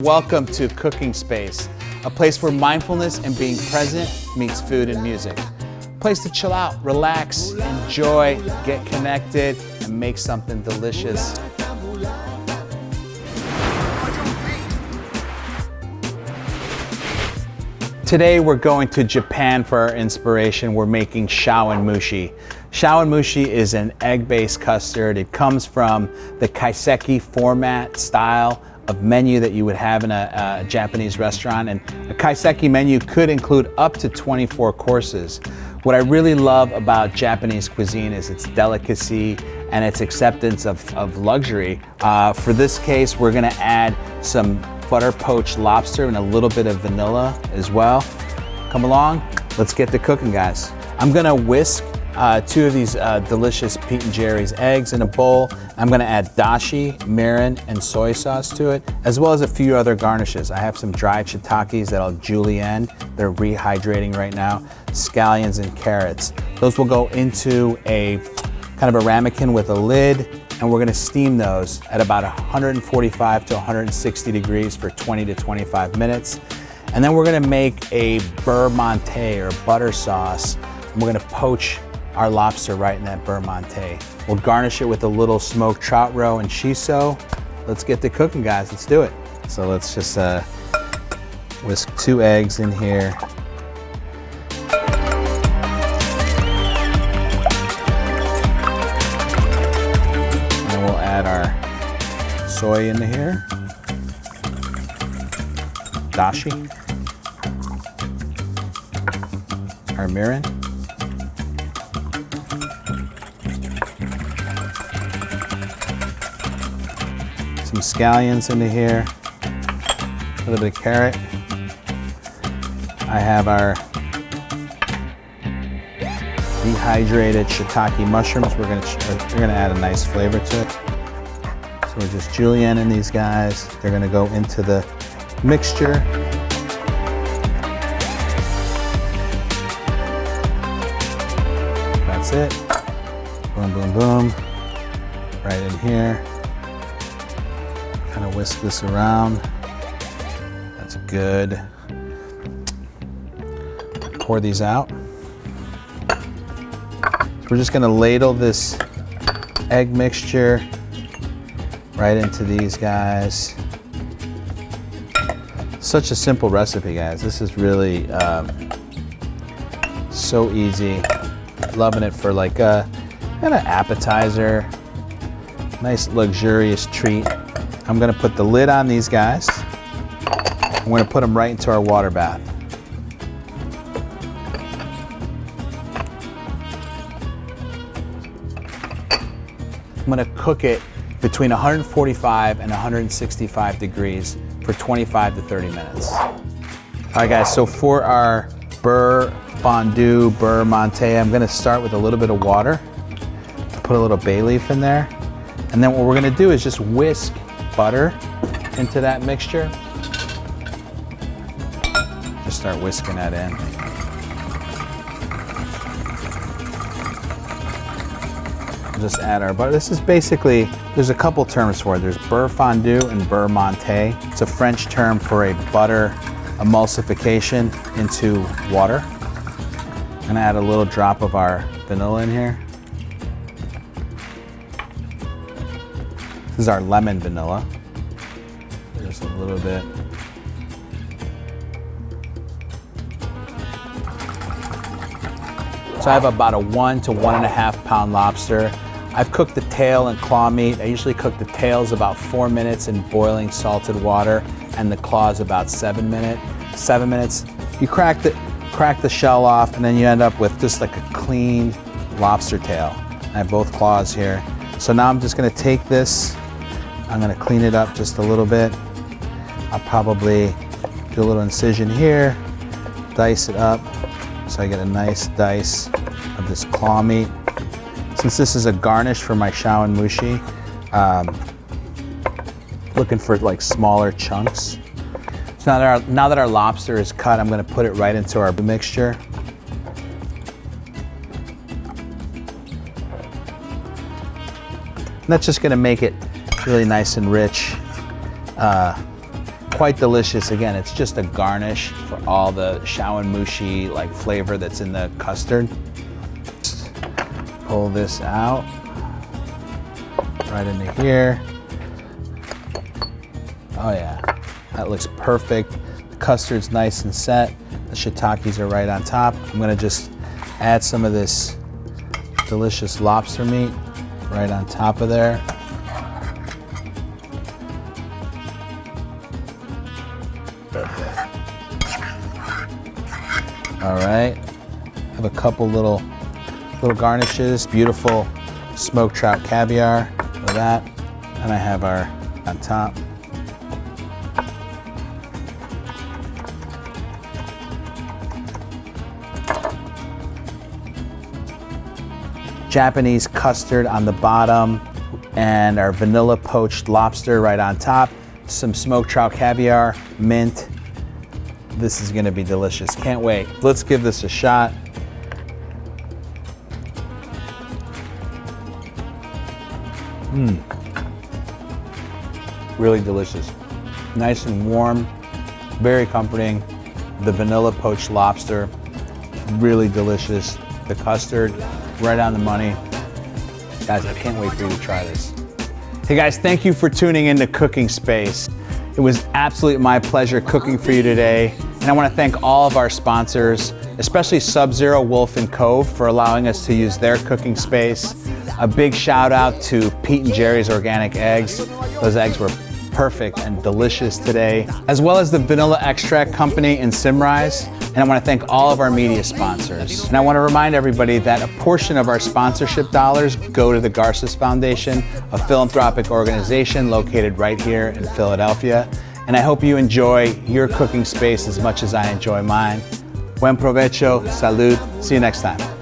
Welcome to Cooking Space, a place where mindfulness and being present meets food and music. A place to chill out, relax, enjoy, get connected, and make something delicious. Today we're going to Japan for our inspiration. We're making Chawanmushi. Chawanmushi is an egg-based custard. It comes from the kaiseki format style of menu that you would have in a Japanese restaurant, and a kaiseki menu could include up to 24 courses. What I really love about Japanese cuisine is its delicacy and its acceptance of luxury. For this case, we're gonna add some butter-poached lobster and a little bit of vanilla as well. Come along, let's get to cooking, guys. I'm gonna whisk two of these delicious Pete and Gerry's eggs in a bowl. I'm gonna add dashi, mirin, and soy sauce to it, as well as a few other garnishes. I have some dried shiitakes that I'll julienne. They're rehydrating right now. Scallions and carrots. Those will go into a kind of a ramekin with a lid, and we're gonna steam those at about 145 to 160 degrees for 20 to 25 minutes. And then we're gonna make a beurre monté or butter sauce, and we're gonna poach our lobster right in that beurre monté. We'll garnish it with a little smoked trout roe and shiso. Let's get to cooking, guys. Let's do it. So let's just whisk 2 eggs in here. And then we'll add our soy into here. Dashi. Our mirin. Some scallions into here, a little bit of carrot. I have our dehydrated shiitake mushrooms. We're gonna add a nice flavor to it. So we're just julienning these guys. They're gonna go into the mixture. That's it. Boom, boom, boom. Right in here. Kind of whisk this around. That's good. Pour these out. So we're just gonna ladle this egg mixture right into these guys. Such a simple recipe, guys. This is really so easy. Loving it for like a kind of appetizer. Nice luxurious treat. I'm gonna put the lid on these guys. I'm gonna put them right into our water bath. I'm gonna cook it between 145 and 165 degrees for 25 to 30 minutes. All right, guys, so for our beurre fondue, beurre monté, I'm gonna start with a little bit of water. Put a little bay leaf in there. And then what we're gonna do is just whisk butter into that mixture. Just start whisking that in. Just add our butter. This is basically, there's a couple terms for it. There's beurre fondue and beurre monté. It's a French term for a butter emulsification into water. I'm gonna add a little drop of our vanilla in here. This is our lemon vanilla. Just a little bit. So I have about a 1 to 1.5 pound lobster. I've cooked the tail and claw meat. I usually cook the tails about 4 minutes in boiling salted water and the claws about 7 minutes. You crack the shell off and then you end up with just like a clean lobster tail. I have both claws here. So now I'm just gonna take this, I'm gonna clean it up just a little bit. I'll probably do a little incision here, dice it up so I get a nice dice of this claw meat. Since this is a garnish for my Chawanmushi, looking for like smaller chunks. So now that our lobster is cut, I'm gonna put it right into our mixture. And that's just gonna make it really nice and rich. quite delicious. Again, it's just a garnish for all the chawanmushi like flavor that's in the custard. Just pull this out right into here. Oh yeah, that looks perfect. The custard's nice and set. The shiitakes are right on top. I'm gonna just add some of this delicious lobster meat right on top of there. All right, have a couple little garnishes. Beautiful smoked trout caviar for that, and I have our on top. Japanese custard on the bottom, and our vanilla poached lobster right on top. Some smoked trout caviar, mint. This is gonna be delicious, can't wait. Let's give this a shot. Really delicious. Nice and warm, very comforting. The vanilla poached lobster, really delicious. The custard, right on the money. Guys, I can't wait for you to try this. Hey guys, thank you for tuning into Cooking Space. It was absolutely my pleasure cooking for you today. And I want to thank all of our sponsors, especially Sub-Zero, Wolf & Cove, for allowing us to use their cooking space. A big shout out to Pete and Gerry's organic eggs. Those eggs were perfect and delicious today, as well as the Vanilla Extract Company in Simrise. And I want to thank all of our media sponsors. And I want to remind everybody that a portion of our sponsorship dollars go to the Garces Foundation, a philanthropic organization located right here in Philadelphia. And I hope you enjoy your cooking space as much as I enjoy mine. Buen provecho, salud, see you next time.